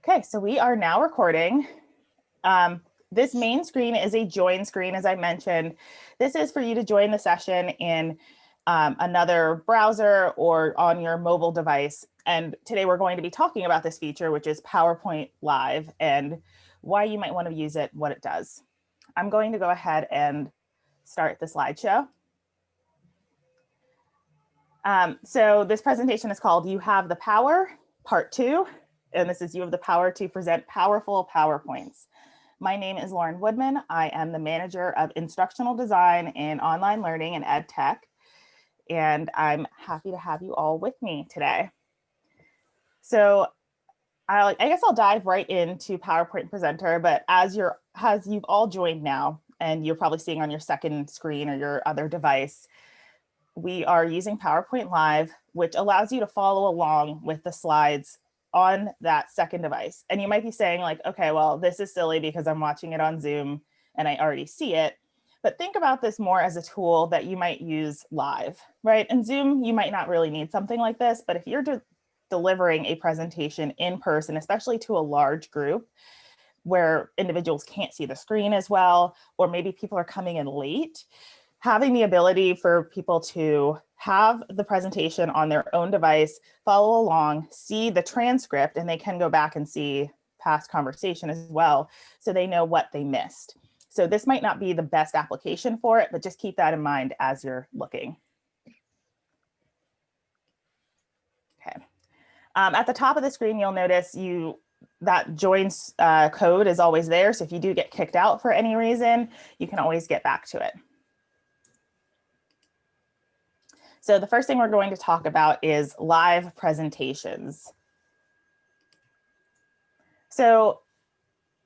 Okay, so we are now recording. This main screen is a join screen, as I mentioned. This is for you to join the session in another browser or on your mobile device. And today we're going to be talking about this feature, which is PowerPoint Live, and why you might want to use it, what it does. I'm going to go ahead and start the slideshow. So this presentation is called You Have the Power, Part 2. And this is You Have the Power to Present Powerful PowerPoints. My name is Lauren Woodman. I am the manager of instructional design in online learning and ed tech. And I'm happy to have you all with me today. So I guess I'll dive right into PowerPoint Presenter, but as you've all joined now, and you're probably seeing on your second screen or your other device, we are using PowerPoint Live, which allows you to follow along with the slides on that second device. And you might be saying like, okay, well, this is silly because I'm watching it on Zoom and I already see it. But think about this more as a tool that you might use live, right? In Zoom, you might not really need something like this, but if you're delivering a presentation in person, especially to a large group where individuals can't see the screen as well, or maybe people are coming in late, having the ability for people to have the presentation on their own device, follow along, see the transcript, and they can go back and see past conversation as well, so they know what they missed. So this might not be the best application for it, but just keep that in mind as you're looking. Okay. At the top of the screen, you'll notice that join code is always there. So if you do get kicked out for any reason, you can always get back to it. So the first thing we're going to talk about is live presentations. So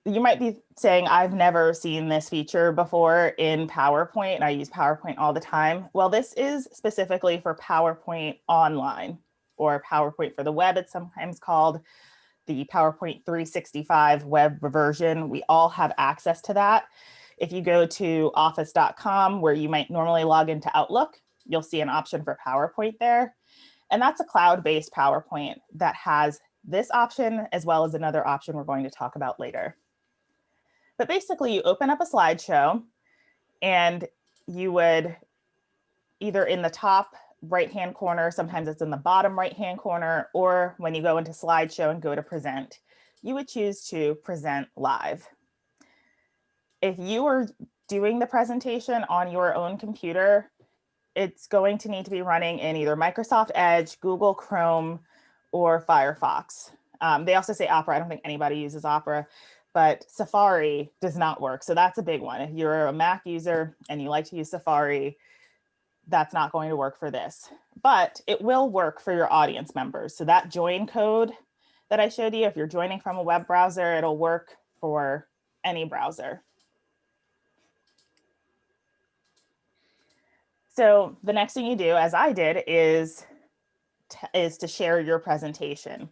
you might be saying, I've never seen this feature before in PowerPoint, and I use PowerPoint all the time. Well, this is specifically for PowerPoint Online, or PowerPoint for the web, it's sometimes called, the PowerPoint 365 web version. We all have access to that. If you go to office.com, where you might normally log into Outlook, you'll see an option for PowerPoint there. And that's a cloud-based PowerPoint that has this option as well as another option we're going to talk about later. But basically, you open up a slideshow and you would either in the top right-hand corner, sometimes it's in the bottom right-hand corner, or when you go into slideshow and go to present, you would choose to present live. If you are doing the presentation on your own computer, it's going to need to be running in either Microsoft Edge, Google Chrome, or Firefox. They also say Opera. I don't think anybody uses Opera, but Safari does not work. So that's a big one. If you're a Mac user and you like to use Safari, that's not going to work for this, but it will work for your audience members. So that join code that I showed you, if you're joining from a web browser, it'll work for any browser. So the next thing you do, as I did, is to share your presentation.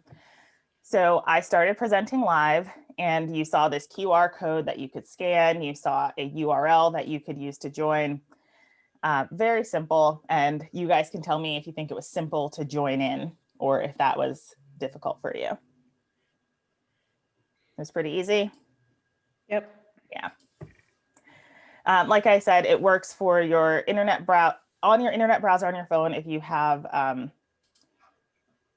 So I started presenting live, and you saw this QR code that you could scan. You saw a URL that you could use to join. Very simple, and you guys can tell me if you think it was simple to join in or if that was difficult for you. It was pretty easy. Yep. Yeah. Like I said, it works for your internet browser on your phone. If you have,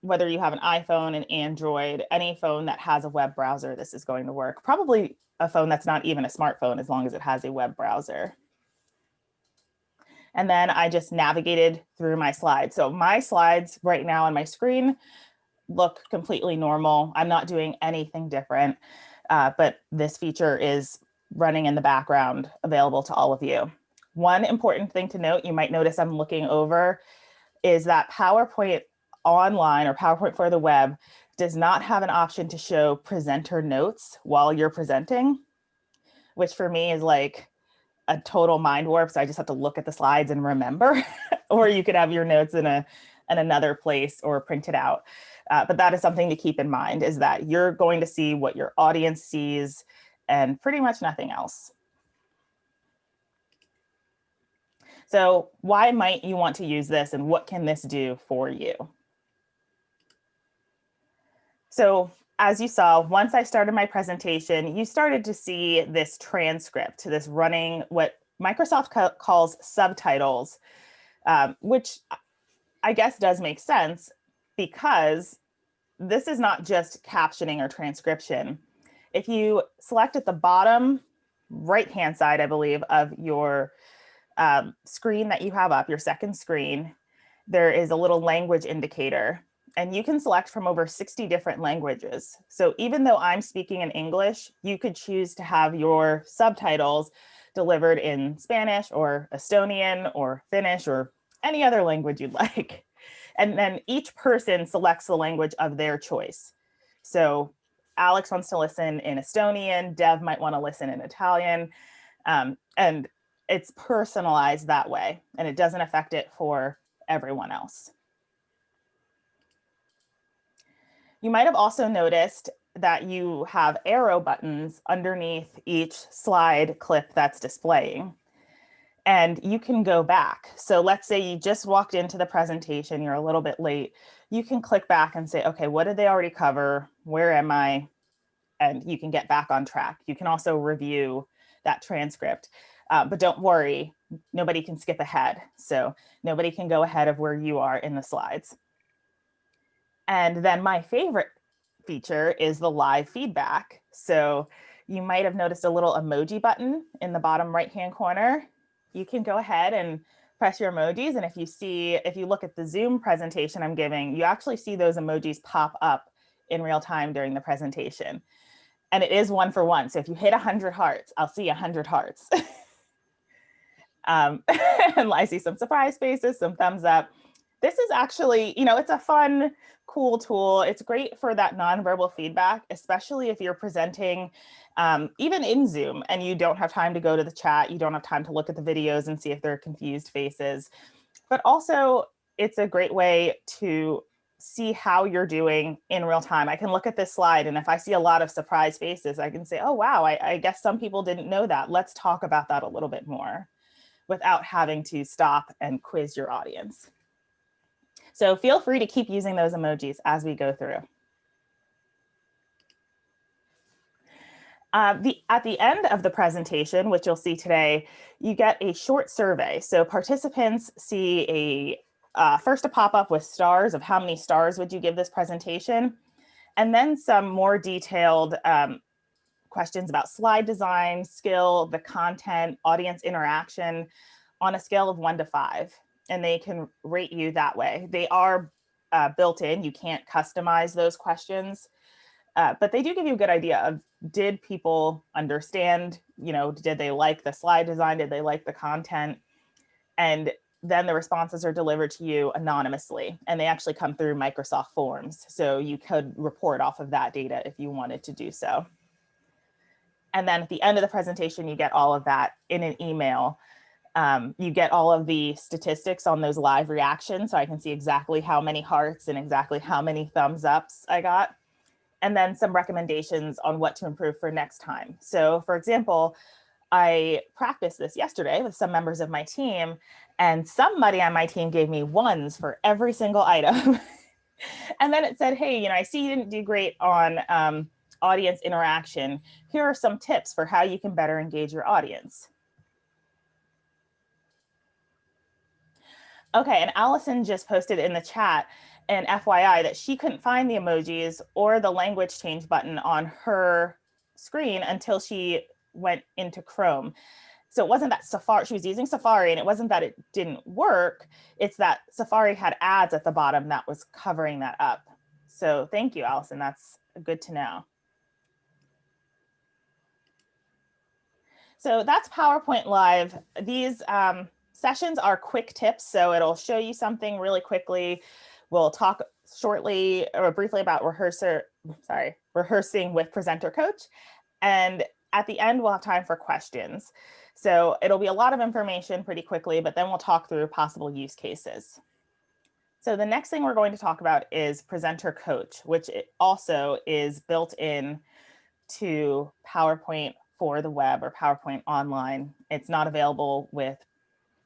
whether you have an iPhone, an Android, any phone that has a web browser, this is going to work. Probably a phone that's not even a smartphone, as long as it has a web browser. And then I just navigated through my slides. So my slides right now on my screen look completely normal. I'm not doing anything different, but this feature is running in the background, available to all of you. One important thing to note, you might notice I'm looking over, is that PowerPoint Online, or PowerPoint for the web, does not have an option to show presenter notes while you're presenting, which for me is like a total mind warp. So I just have to look at the slides and remember, or you could have your notes in another place or print it out. But that is something to keep in mind, is that you're going to see what your audience sees and pretty much nothing else. So why might you want to use this, and what can this do for you? So as you saw, once I started my presentation, you started to see this transcript, this running, what Microsoft calls subtitles, which I guess does make sense because this is not just captioning or transcription. If you select at the bottom right-hand side, I believe, of your screen that you have up, your second screen, there is a little language indicator, and you can select from over 60 different languages. So even though I'm speaking in English, you could choose to have your subtitles delivered in Spanish or Estonian or Finnish or any other language you'd like. And then each person selects the language of their choice. So Alex wants to listen in Estonian, Dev might want to listen in Italian, and it's personalized that way, and it doesn't affect it for everyone else. You might have also noticed that you have arrow buttons underneath each slide clip that's displaying. And you can go back. So let's say you just walked into the presentation, you're a little bit late. You can click back and say, okay, what did they already cover? Where am I? And you can get back on track. You can also review that transcript. But don't worry, nobody can skip ahead. So nobody can go ahead of where you are in the slides. And then my favorite feature is the live feedback. So you might have noticed a little emoji button in the bottom right-hand corner. You can go ahead and press your emojis. And if you look at the Zoom presentation I'm giving, you actually see those emojis pop up in real time during the presentation. And it is 1 for 1. So if you hit 100 hearts, I'll see 100 hearts. And I see some surprise faces, some thumbs up. This is actually, it's a fun, cool tool. It's great for that nonverbal feedback, especially if you're presenting even in Zoom and you don't have time to go to the chat, you don't have time to look at the videos and see if there are confused faces. But also, it's a great way to see how you're doing in real time. I can look at this slide, and if I see a lot of surprise faces, I can say, oh, wow, I guess some people didn't know that. Let's talk about that a little bit more without having to stop and quiz your audience. So feel free to keep using those emojis as we go through. At the end of the presentation, which you'll see today, you get a short survey. So participants see first a pop-up with stars of how many stars would you give this presentation, and then some more detailed questions about slide design, skill, the content, audience interaction on a scale of 1 to 5. And they can rate you that way. They are built in. You can't customize those questions, but they do give you a good idea of, did people understand, did they like the slide design? Did they like the content? And then the responses are delivered to you anonymously, and they actually come through Microsoft Forms. So you could report off of that data if you wanted to do so. And then at the end of the presentation, you get all of that in an email. You get all of the statistics on those live reactions, so I can see exactly how many hearts and exactly how many thumbs ups I got. And then some recommendations on what to improve for next time. So for example, I practiced this yesterday with some members of my team, and somebody on my team gave me 1s for every single item. And then it said, hey, I see you didn't do great on audience interaction. Here are some tips for how you can better engage your audience. Okay, and Allison just posted in the chat an FYI that she couldn't find the emojis or the language change button on her screen until she went into Chrome. So it wasn't that Safari, she was using Safari, and it wasn't that it didn't work, it's that Safari had ads at the bottom that was covering that up. So thank you, Allison, that's good to know. So that's PowerPoint Live. These sessions are quick tips, so it'll show you something really quickly. We'll talk shortly or briefly about rehearsing with Presenter Coach. And at the end, we'll have time for questions. So it'll be a lot of information pretty quickly, but then we'll talk through possible use cases. So the next thing we're going to talk about is Presenter Coach, which also is built in to PowerPoint for the web or PowerPoint online. It's not available with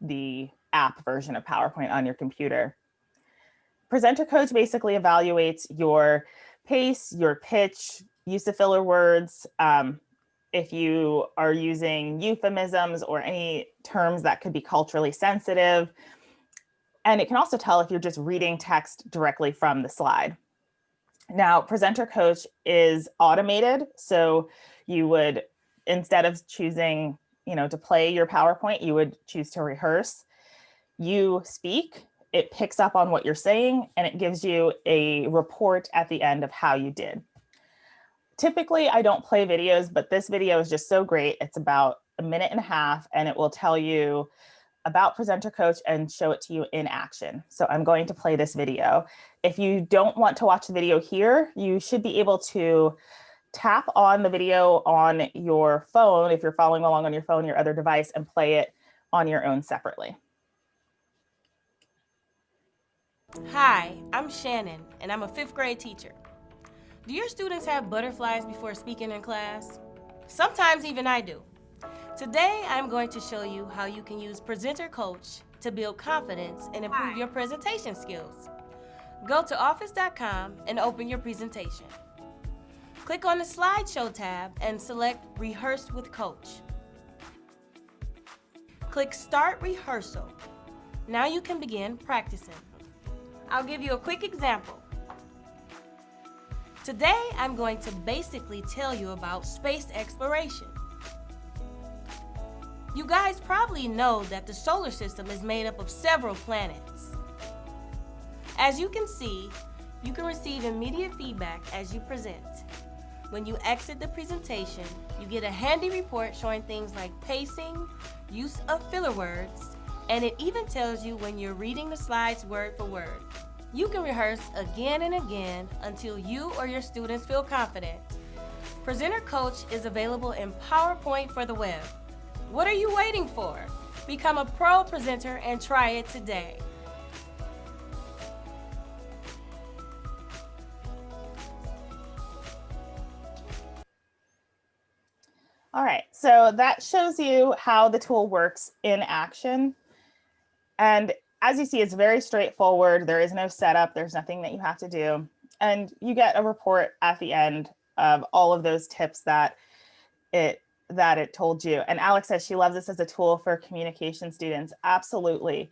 the app version of PowerPoint on your computer. Presenter Coach basically evaluates your pace, your pitch, use of filler words, if you are using euphemisms or any terms that could be culturally sensitive. And it can also tell if you're just reading text directly from the slide. Now, Presenter Coach is automated. So you would, instead of choosing, to play your PowerPoint, you would choose to rehearse. You speak, it picks up on what you're saying, and it gives you a report at the end of how you did. Typically, I don't play videos, but this video is just so great. It's about a minute and a half, and it will tell you about Presenter Coach and show it to you in action. So I'm going to play this video. If you don't want to watch the video here, you should be able to tap on the video on your phone, if you're following along on your phone, your other device, and play it on your own separately. Hi, I'm Shannon, and I'm a 5th grade teacher. Do your students have butterflies before speaking in class? Sometimes even I do. Today, I'm going to show you how you can use Presenter Coach to build confidence and improve your presentation skills. Go to office.com and open your presentation. Click on the Slideshow tab and select Rehearse with Coach. Click Start Rehearsal. Now you can begin practicing. I'll give you a quick example. Today, I'm going to basically tell you about space exploration. You guys probably know that the solar system is made up of several planets. As you can see, you can receive immediate feedback as you present. When you exit the presentation, you get a handy report showing things like pacing, use of filler words, and it even tells you when you're reading the slides word for word. You can rehearse again and again until you or your students feel confident. Presenter Coach is available in PowerPoint for the web. What are you waiting for? Become a pro presenter and try it today. All right, so that shows you how the tool works in action. And as you see, it's very straightforward. There is no setup. There's nothing that you have to do. And you get a report at the end of all of those tips that it told you. And Alex says she loves this as a tool for communication students. Absolutely.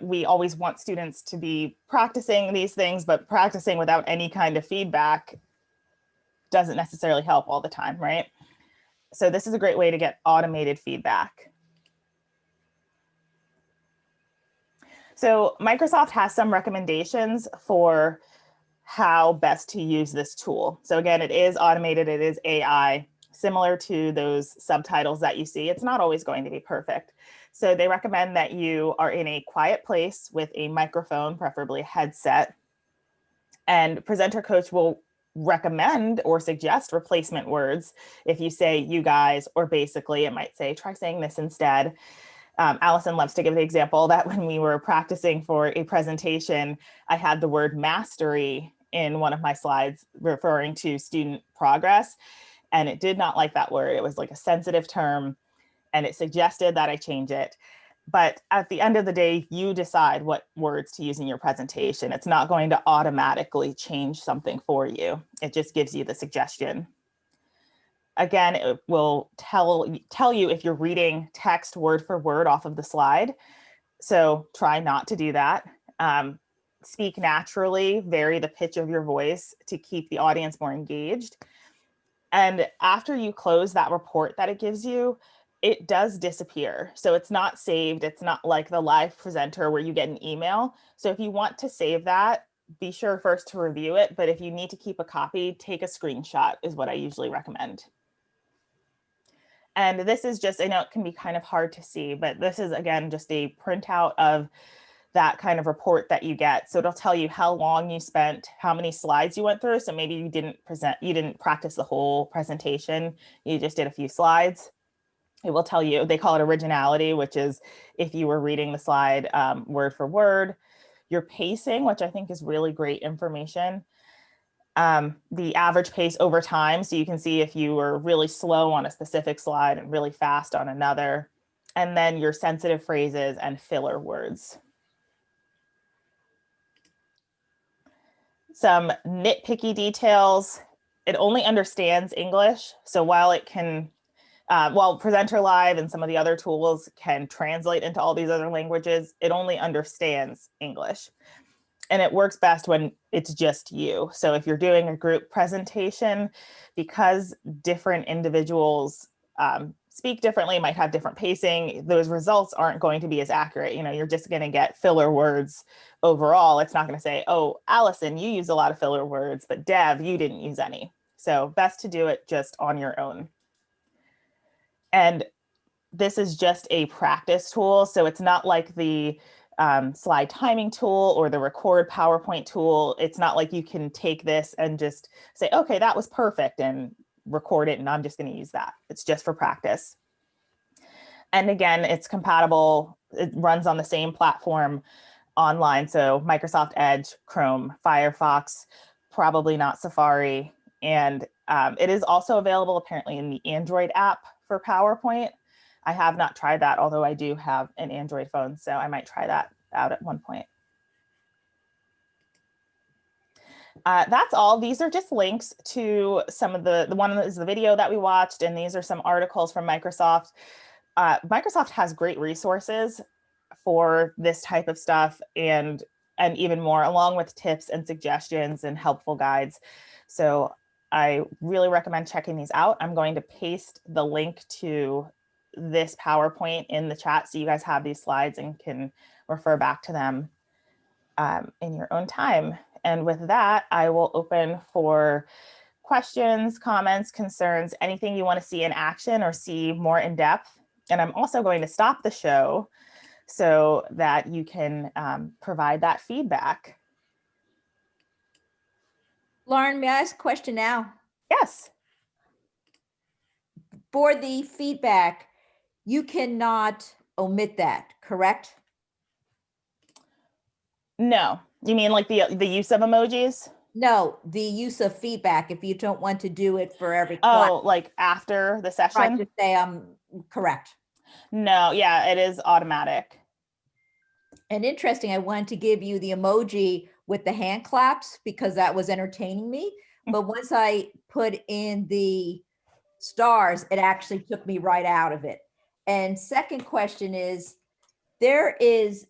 We always want students to be practicing these things, but practicing without any kind of feedback doesn't necessarily help all the time, right? So this is a great way to get automated feedback. So Microsoft has some recommendations for how best to use this tool. So again, it is automated, it is AI, similar to those subtitles that you see. It's not always going to be perfect. So they recommend that you are in a quiet place with a microphone, preferably a headset. And Presenter Coach will recommend or suggest replacement words. If you say you guys, or basically, it might say, try saying this instead. Allison loves to give the example that when we were practicing for a presentation, I had the word mastery in one of my slides referring to student progress, and it did not like that word. It was like a sensitive term, and it suggested that I change it. But at the end of the day, you decide what words to use in your presentation. It's not going to automatically change something for you. It just gives you the suggestion. Again, it will tell you if you're reading text word for word off of the slide. So try not to do that. Speak naturally, vary the pitch of your voice to keep the audience more engaged. And after you close that report that it gives you, it does disappear. So it's not saved. It's not like the live presenter where you get an email. So if you want to save that, be sure first to review it. But if you need to keep a copy, take a screenshot is what I usually recommend. And this is just, I know it can be kind of hard to see, but this is, again, just a printout of that kind of report that you get. So it'll tell you how long you spent, how many slides you went through. So maybe you didn't practice the whole presentation, you just did a few slides. It will tell you, they call it originality, which is if you were reading the slide word for word, your pacing, which I think is really great information. The average pace over time. So you can see if you were really slow on a specific slide and really fast on another, and then your sensitive phrases and filler words. Some nitpicky details. It only understands English. So while it can, while Presenter Live and some of the other tools can translate into all these other languages, it only understands English. And it works best when it's just you. So if you're doing a group presentation, because different individuals speak differently, might have different pacing, those results aren't going to be as accurate. You know, you're just going to get filler words overall. It's not going to say, oh, Allison, you use a lot of filler words, but Dev, you didn't use any. So best to do it just on your own. And this is just a practice tool. So it's not like the slide timing tool or the record PowerPoint tool. It's not like you can take this and just say, okay, that was perfect and record it and I'm just going to use that. It's just for practice. And again, it's compatible. It runs on the same platform online. So Microsoft Edge, Chrome, Firefox, probably not Safari. And it is also available apparently in the Android app for PowerPoint. I have not tried that, although I do have an Android phone, so I might try that out at one point. That's all. These are just links to some of the one is the video that we watched, and these are some articles from Microsoft. Microsoft has great resources for this type of stuff and even more, along with tips and suggestions and helpful guides. So I really recommend checking these out. I'm going to paste the link to this PowerPoint in the chat so you guys have these slides and can refer back to them in your own time. And with that, I will open for questions, comments, concerns, anything you want to see in action or see more in depth. And I'm also going to stop the show so that you can provide that feedback. Lauren, may I ask a question now? Yes. For the feedback, you cannot omit that, correct? No. You mean like the use of emojis? No, the use of feedback, if you don't want to do it for every class. Oh, like after the session? Right, just say I'm correct. No, yeah, it is automatic. And interesting, I wanted to give you the emoji with the hand claps because that was entertaining me. But once I put in the stars, it actually took me right out of it. And second question is, there is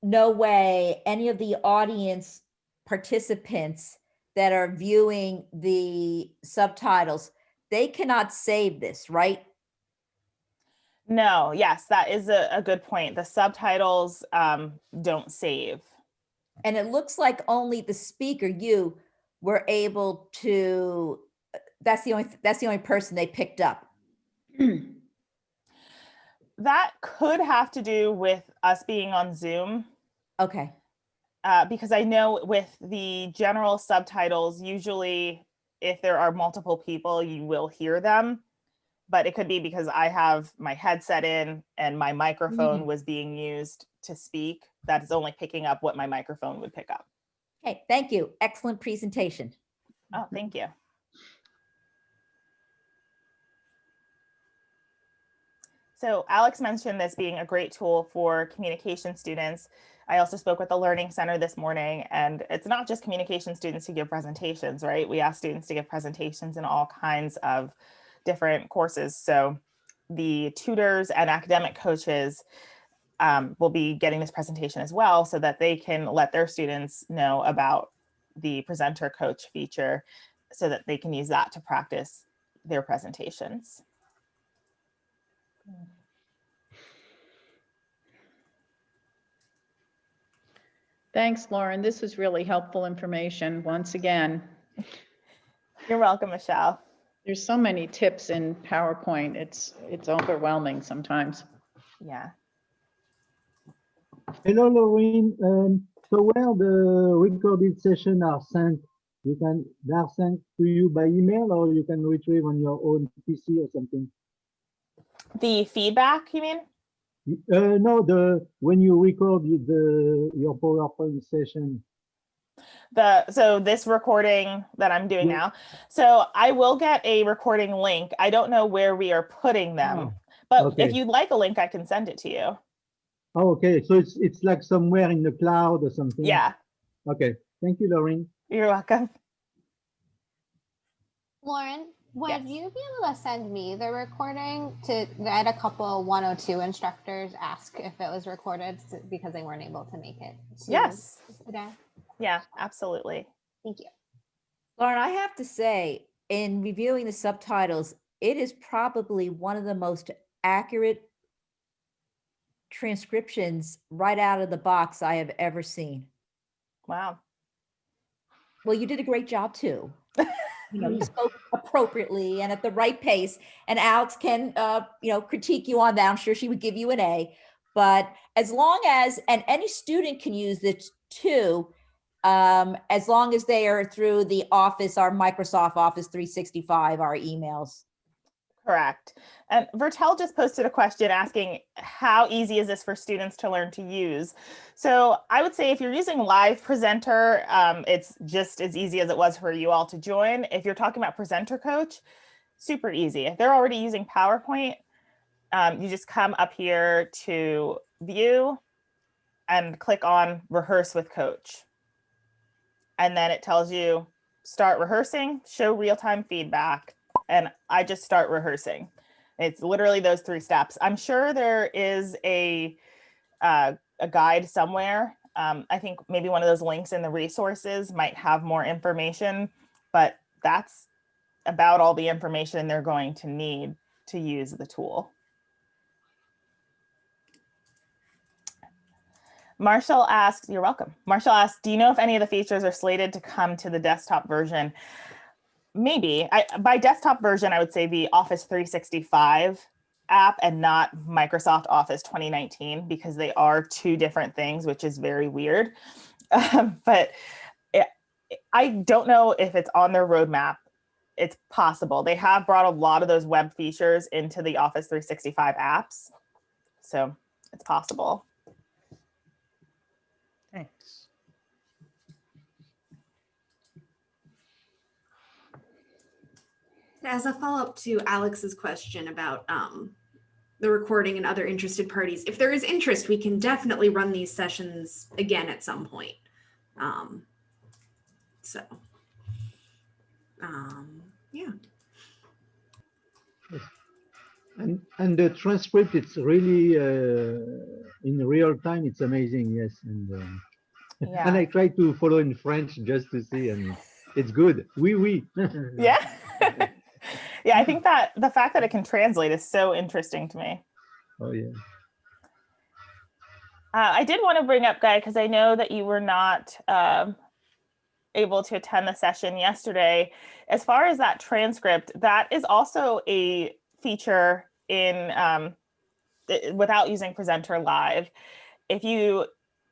no way any of the audience participants that are viewing the subtitles, they cannot save this, right? No, yes, that is a good point. The subtitles don't save. And it looks like only the speaker, you, were able to, that's the only person they picked up. That could have to do with us being on Zoom. Okay. Because I know with the general subtitles, usually if there are multiple people, you will hear them. But it could be because I have my headset in and my microphone was being used to speak. That is only picking up what my microphone would pick up. Okay, thank you. Excellent presentation. Oh, thank you. So Alex mentioned this being a great tool for communication students. I also spoke with the Learning Center this morning, and it's not just communication students who give presentations, right? We ask students to give presentations in all kinds of different courses. So the tutors and academic coaches will be getting this presentation as well so that they can let their students know about the presenter coach feature so that they can use that to practice their presentations. Thanks, Lauren. This is really helpful information once again. You're welcome, Michelle. There's so many tips in PowerPoint. It's overwhelming sometimes. Yeah. Hello, Lauren. So where the recorded session are sent, they are sent to you by email or you can retrieve on your own PC or something? The feedback, you mean? No, when you record your PowerPoint session. So this recording that I'm doing now. So I will get a recording link. I don't know where we are putting them, but okay. if you'd like a link, I can send it to you. Oh, okay, so it's like somewhere in the cloud or something. Yeah. Okay, Thank you, Lauren. You're welcome. Lauren, would Yes. you be able to send me the recording to, I had a couple 102 instructors ask if it was recorded because they weren't able to make it Yes. today. Yeah, absolutely. Thank you. Lauren, I have to say, in reviewing the subtitles, it is probably one of the most accurate transcriptions right out of the box I have ever seen. Wow. Well, you did a great job too. You spoke appropriately and at the right pace. And Alex can, critique you on that. I'm sure she would give you an A. But as long as, and any student can use this too, as long as they are through the Office, our Microsoft Office 365, our emails. Correct. And Vertel just posted a question asking, how easy is this for students to learn to use? So I would say if you're using Live Presenter, it's just as easy as it was for you all to join. If you're talking about Presenter Coach, super easy. If they're already using PowerPoint, you just come up here to View and click on Rehearse with Coach. And then it tells you start rehearsing, show real-time feedback, and I just start rehearsing. It's literally those 3 steps. I'm sure there is a guide somewhere. I think maybe one of those links in the resources might have more information, but that's about all the information they're going to need to use the tool. Marshall asks, you're welcome. Marshall asks, do you know if any of the features are slated to come to the desktop version? Maybe. By desktop version, I would say the Office 365 app and not Microsoft Office 2019, because they are 2 different things, which is very weird. But I don't know if it's on their roadmap. It's possible. They have brought a lot of those web features into the Office 365 apps. So it's possible. Thanks. As a follow-up to Alex's question about the recording and other interested parties, if there is interest, we can definitely run these sessions again at some point. Yeah. And the transcript, it's really in real time. It's amazing. Yes. And Yeah. and I try to follow in French just to see, and it's good. Oui. Yeah. Yeah, I think that the fact that it can translate is so interesting to me. Oh yeah. I did want to bring up, Guy, because I know that you were not able to attend the session yesterday. As far as that transcript, that is also a feature in without using Presenter Live. If you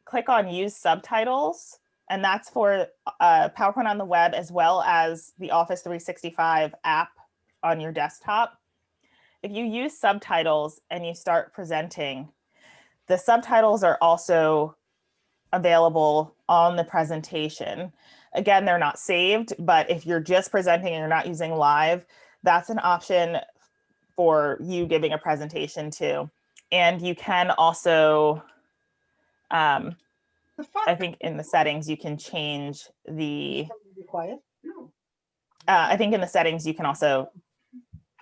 click on Use Subtitles, and that's for PowerPoint on the web as well as the Office 365 app on your desktop. If you use subtitles and you start presenting, the subtitles are also available on the presentation. Again, they're not saved, but if you're just presenting and you're not using Live, that's an option for you giving a presentation too. And you can also, I think in the settings, you can change the, I think in the settings, you can also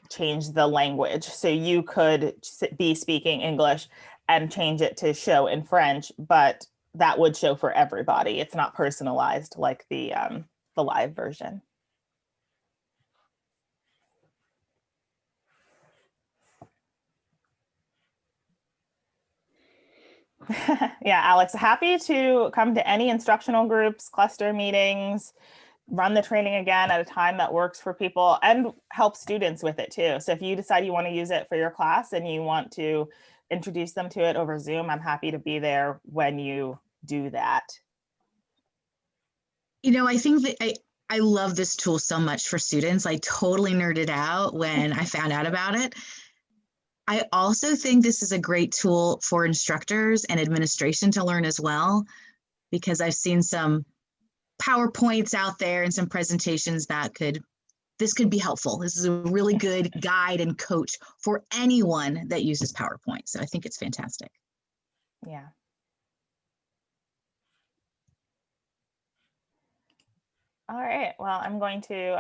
change the language. So you could be speaking English and change it to show in French, but that would show for everybody. It's not personalized like the live version. Yeah, Alex, happy to come to any instructional groups, cluster meetings, run the training again at a time that works for people, and help students with it too. So if you decide you want to use it for your class and you want to introduce them to it over Zoom, I'm happy to be there when you do that. You know, I think that I love this tool so much for students. I totally nerded out when I found out about it. I also think this is a great tool for instructors and administration to learn as well, because I've seen some PowerPoints out there and some presentations that this could be helpful. This is a really good guide and coach for anyone that uses PowerPoint. So I think it's fantastic. Yeah. All right, well, I'm going to